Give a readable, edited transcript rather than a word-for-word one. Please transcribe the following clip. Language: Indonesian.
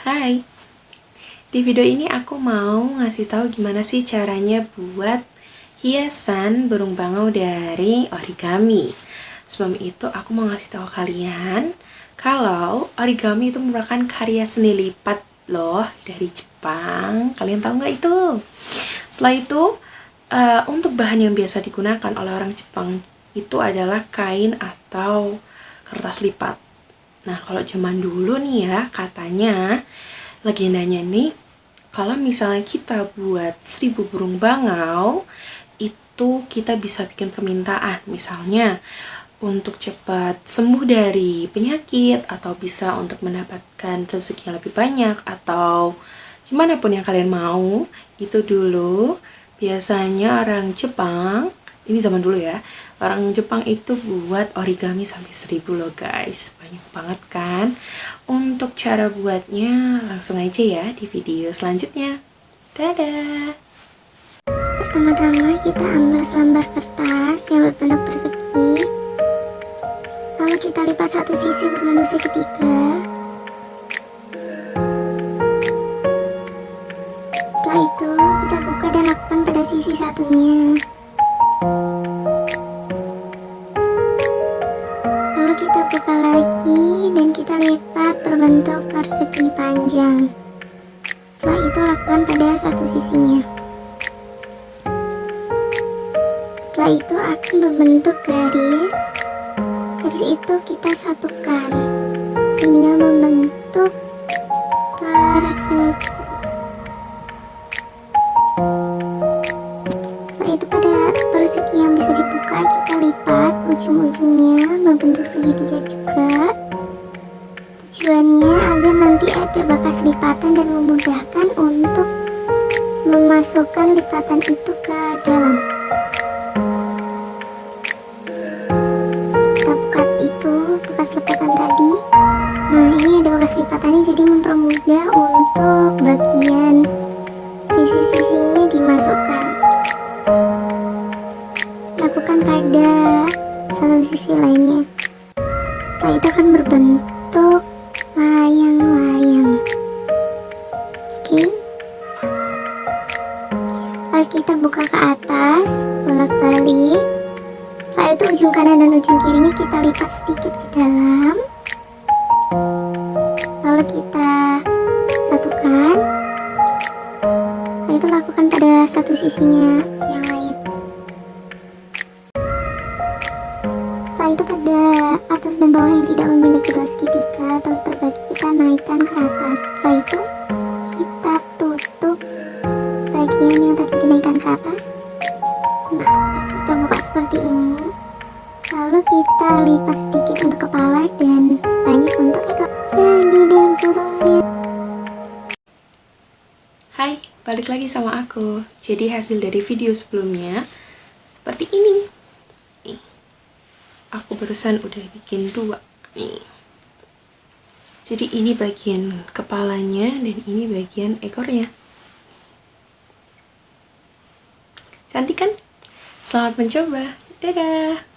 Hai, di video ini aku mau ngasih tahu gimana sih caranya buat hiasan burung bangau dari origami. Sebelum itu aku mau ngasih tahu kalian kalau origami itu merupakan karya seni lipat loh dari Jepang. Kalian tahu nggak itu? Setelah itu, untuk bahan yang biasa digunakan oleh orang Jepang itu adalah kain atau kertas lipat. Nah, kalau zaman dulu nih ya, katanya, legendanya nih, kalau misalnya kita buat 1000 burung bangau, itu kita bisa bikin permintaan. Misalnya, untuk cepat sembuh dari penyakit, atau bisa untuk mendapatkan rezeki yang lebih banyak, atau gimana pun yang kalian mau. Itu dulu, biasanya orang Jepang, ini zaman dulu ya, orang Jepang itu buat origami sampai 1000 loh guys, banyak banget kan. Untuk cara buatnya langsung aja ya di video selanjutnya. Dadah. Pertama-tama kita ambil selembar kertas yang berbentuk persegi, lalu kita lipat satu sisi berbentuk segitiga. Setelah itu kita buka dan lakukan pada sisi satunya. Lalu kita buka lagi dan kita lipat berbentuk persegi panjang. Setelah itu lakukan pada satu sisinya. Setelah itu akan berbentuk garis. Garis itu kita satukan sehingga membentuk persegi. Setelah itu pada persegi yang bisa dibuka kita lipat ujung-ujungnya membentuk segitiga juga. Tujuannya agar nanti ada bekas lipatan dan memudahkan untuk memasukkan lipatan itu ke dalam. Kita buka itu bekas lipatan tadi. Nah, ini ada bekas lipatannya, jadi mempermudah untuk bagian sisi-sisinya dimasukkan. Lakukan pada satu sisi lainnya. Setelah itu akan berbentuk layang-layang. Oke. Lalu kita buka ke atas, bolak-balik. Setelah itu ujung kanan dan ujung kirinya kita lipat sedikit ke dalam. Lalu kita satukan. Setelah itu lakukan pada satu sisinya yang lain. Setelah itu pada atas dan bawah yang tidak memiliki dua segitiga atau terbagi kita naikkan ke atas. Setelah itu kita tutup bagian yang tadi dinaikkan ke atas. Nah, kita buka seperti ini. Lalu kita lipat sedikit untuk kepala dan banyak untuk ekor. Jadi deh burungnya. Hai, balik lagi sama aku. Jadi hasil dari video sebelumnya seperti ini. Nih, aku barusan udah bikin 2 nih. Jadi ini bagian kepalanya dan ini bagian ekornya. Cantik kan? Selamat mencoba. Dadah.